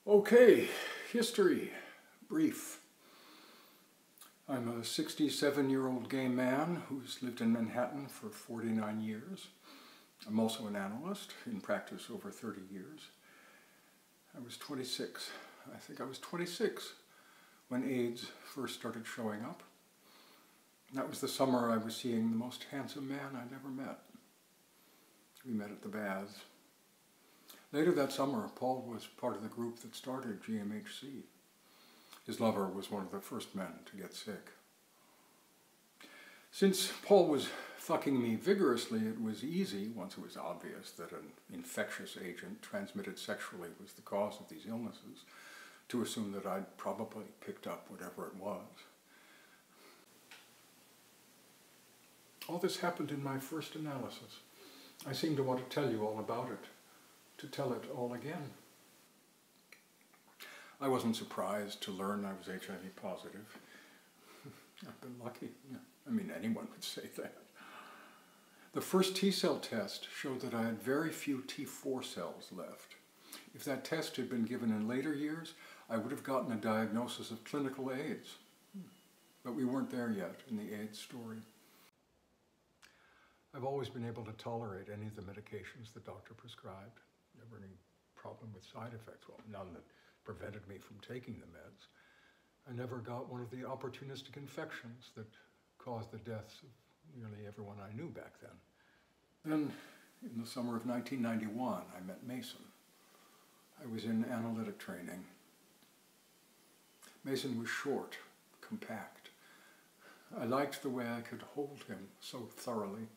Okay, history, brief. I'm a 67-year-old gay man who's lived in Manhattan for 49 years. I'm also an analyst, in practice over 30 years. I was 26. I think I was 26 when AIDS first started showing up. That was the summer I was seeing the most handsome man I'd ever met. We met at the baths. Later that summer, Paul was part of the group that started GMHC. His lover was one of the first men to get sick. Since Paul was fucking me vigorously, it was easy, once it was obvious that an infectious agent transmitted sexually was the cause of these illnesses, to assume that I'd probably picked up whatever it was. All this happened in my first analysis. I seem to want to tell you all about it, to tell it all again. I wasn't surprised to learn I was HIV positive. I've been lucky. I mean, anyone would say that. The first T-cell test showed that I had very few T4 cells left. If that test had been given in later years, I would have gotten a diagnosis of clinical AIDS. But we weren't there yet in the AIDS story. I've always been able to tolerate any of the medications the doctor prescribed. Never any problem with side effects. Well, none that prevented me from taking the meds. I never got one of the opportunistic infections that caused the deaths of nearly everyone I knew back then. Then, in the summer of 1991, I met Mason. I was in analytic training. Mason was short, compact. I liked the way I could hold him so thoroughly.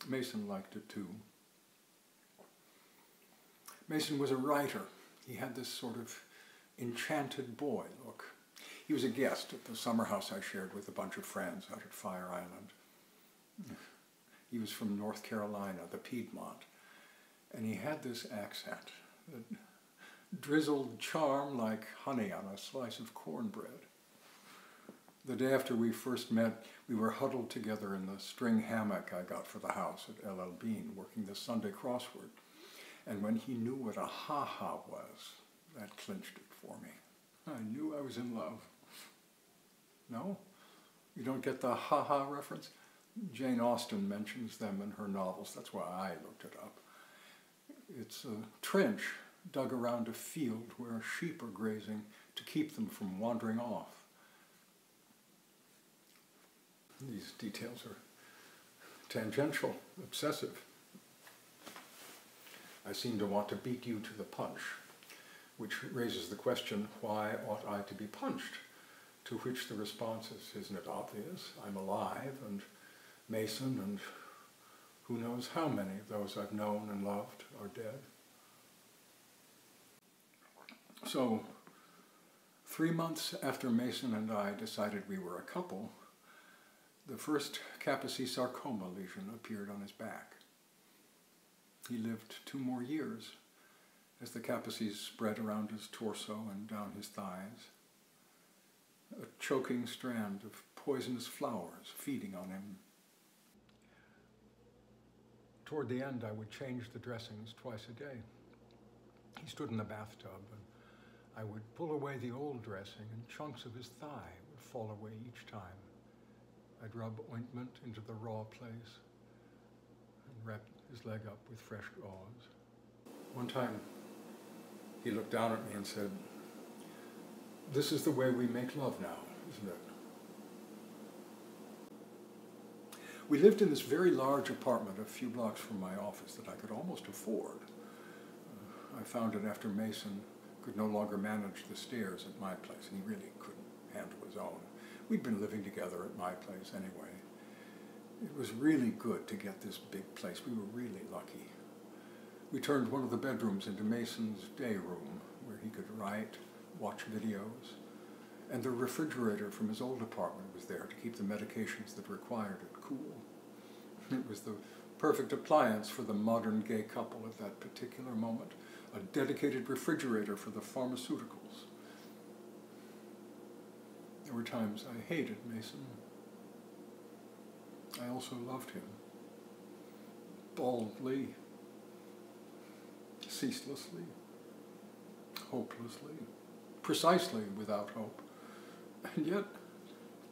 Mason liked it too. Mason was a writer. He had this sort of enchanted boy look. He was a guest at the summer house I shared with a bunch of friends out at Fire Island. He was from North Carolina, the Piedmont, and he had this accent that drizzled charm like honey on a slice of cornbread. The day after we first met, we were huddled together in the string hammock I got for the house at LL Bean, working the Sunday crossword. And when he knew what a ha-ha was, that clinched it for me. I knew I was in love. No? You don't get the ha-ha reference? Jane Austen mentions them in her novels. That's why I looked it up. It's a trench dug around a field where sheep are grazing to keep them from wandering off. These details are tangential, obsessive. I seem to want to beat you to the punch, which raises the question, why ought I to be punched? To which the response is, isn't it obvious? I'm alive, and Mason, and who knows how many of those I've known and loved are dead. So, 3 months after Mason and I decided we were a couple, the first Kaposi sarcoma lesion appeared on his back. He lived 2 more years as the Kaposi's spread around his torso and down his thighs. A choking strand of poisonous flowers feeding on him. Toward the end, I would change the dressings twice a day. He stood in the bathtub, and I would pull away the old dressing, and chunks of his thigh would fall away each time. I'd rub ointment into the raw place and wrap his leg up with fresh gauze. One time, he looked down at me and said, "This is the way we make love now, isn't it?" We lived in this very large apartment a few blocks from my office that I could almost afford. I found it after Mason could no longer manage the stairs at my place, and he really couldn't handle his own. We'd been living together at my place anyway. It was really good to get this big place. We were really lucky. We turned one of the bedrooms into Mason's day room, where he could write, watch videos, and the refrigerator from his old apartment was there to keep the medications that required it cool. It was the perfect appliance for the modern gay couple at that particular moment, a dedicated refrigerator for the pharmaceuticals. There were times I hated Mason. I also loved him. Baldly, ceaselessly, hopelessly, precisely without hope. And yet,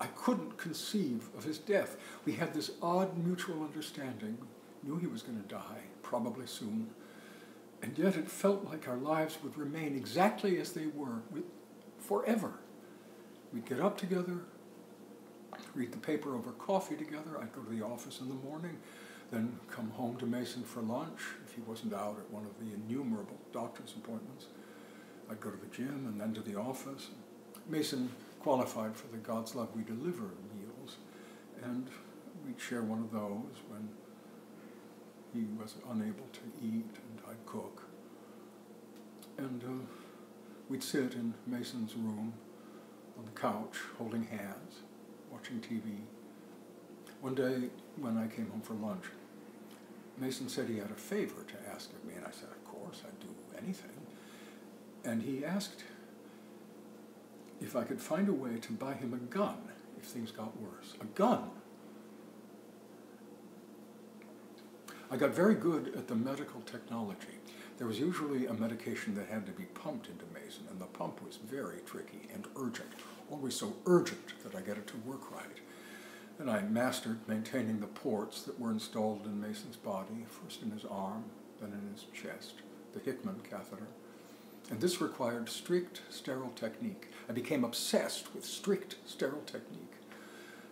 I couldn't conceive of his death. We had this odd mutual understanding. Knew he was going to die, probably soon. And yet it felt like our lives would remain exactly as they were, forever. We'd get up together, read the paper over coffee together. I'd go to the office in the morning, then come home to Mason for lunch if he wasn't out at one of the innumerable doctor's appointments. I'd go to the gym and then to the office. Mason qualified for the God's Love We Deliver meals, and we'd share one of those when he was unable to eat and I'd cook. And we'd sit in Mason's room on the couch, holding hands, watching TV. One day, when I came home for lunch, Mason said he had a favor to ask of me, and I said, of course, I'd do anything. And he asked if I could find a way to buy him a gun if things got worse. A gun! I got very good at the medical technology. There was usually a medication that had to be pumped into Mason, and the pump was very tricky and urgent, always so urgent that I get it to work right. And I mastered maintaining the ports that were installed in Mason's body, first in his arm, then in his chest, the Hickman catheter. And this required strict sterile technique. I became obsessed with strict sterile technique.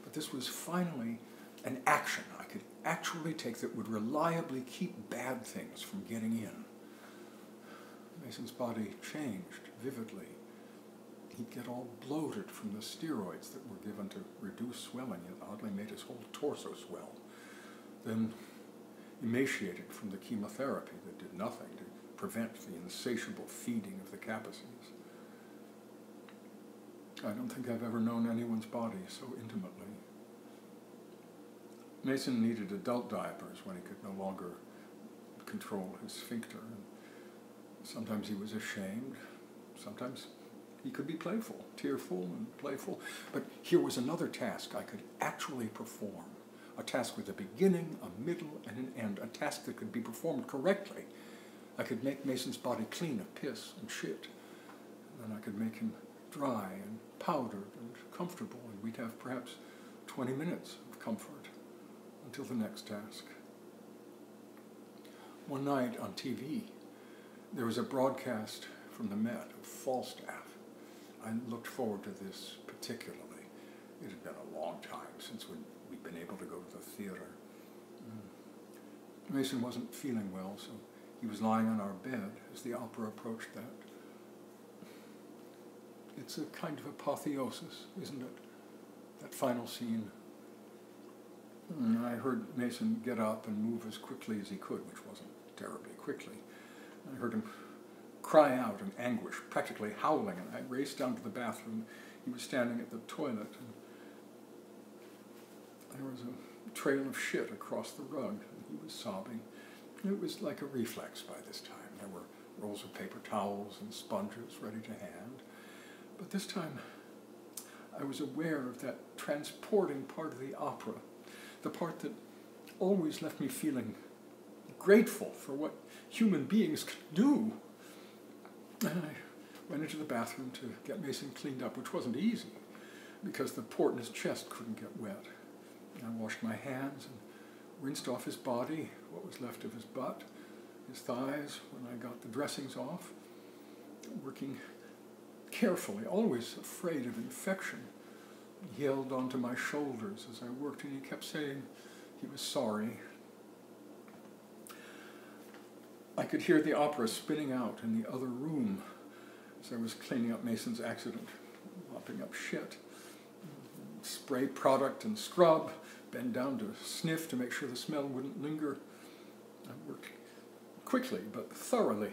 But this was finally an action I could actually take that would reliably keep bad things from getting in. Mason's body changed vividly. He'd get all bloated from the steroids that were given to reduce swelling. It oddly made his whole torso swell. Then emaciated from the chemotherapy that did nothing to prevent the insatiable feeding of the capaces. I don't think I've ever known anyone's body so intimately. Mason needed adult diapers when he could no longer control his sphincter. And sometimes he was ashamed. Sometimes he could be playful, tearful and playful. But here was another task I could actually perform. A task with a beginning, a middle, and an end. A task that could be performed correctly. I could make Mason's body clean of piss and shit. And then I could make him dry and powdered and comfortable. And we'd have perhaps 20 minutes of comfort until the next task. One night on TV, there was a broadcast from the Met of Falstaff. I looked forward to this particularly. It had been a long time since we'd been able to go to the theater. Mason wasn't feeling well, so he was lying on our bed as the opera approached that. It's a kind of apotheosis, isn't it? That final scene. I heard Mason get up and move as quickly as he could, which wasn't terribly quickly. I heard him cry out in anguish, practically howling, and I raced down to the bathroom. He was standing at the toilet, and there was a trail of shit across the rug, and he was sobbing. It was like a reflex by this time. There were rolls of paper towels and sponges ready to hand. But this time, I was aware of that transporting part of the opera, the part that always left me feeling grateful for what human beings could do. And I went into the bathroom to get Mason cleaned up, which wasn't easy, because the port in his chest couldn't get wet. I washed my hands and rinsed off his body, what was left of his butt, his thighs, when I got the dressings off, working carefully, always afraid of infection. He held onto my shoulders as I worked, and he kept saying he was sorry. I could hear the opera spinning out in the other room as I was cleaning up Mason's accident, mopping up shit, spray product and scrub, bend down to sniff to make sure the smell wouldn't linger. I worked quickly but thoroughly,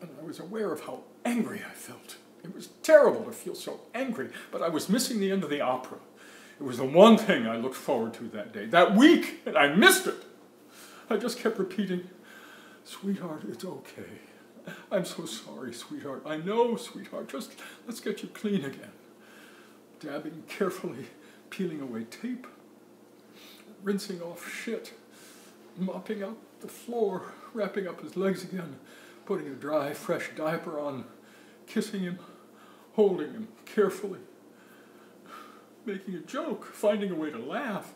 and I was aware of how angry I felt. It was terrible to feel so angry, but I was missing the end of the opera. It was the one thing I looked forward to that day, that week, and I missed it. I just kept repeating, "Sweetheart, it's okay. I'm so sorry, sweetheart. I know, sweetheart. Just let's get you clean again." Dabbing carefully, peeling away tape, rinsing off shit, mopping up the floor, wrapping up his legs again, putting a dry, fresh diaper on, kissing him, holding him carefully, making a joke, finding a way to laugh.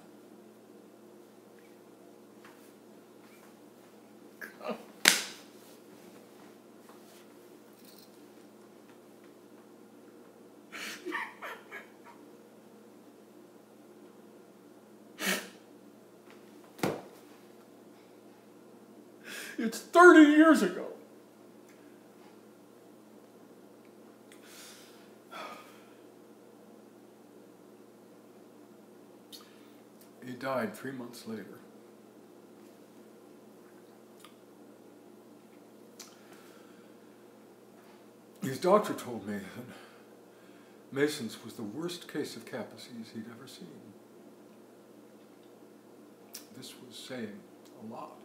It's 30 years ago. He died 3 months later. His doctor told me that Mason's was the worst case of Kaposi's he'd ever seen. This was saying a lot.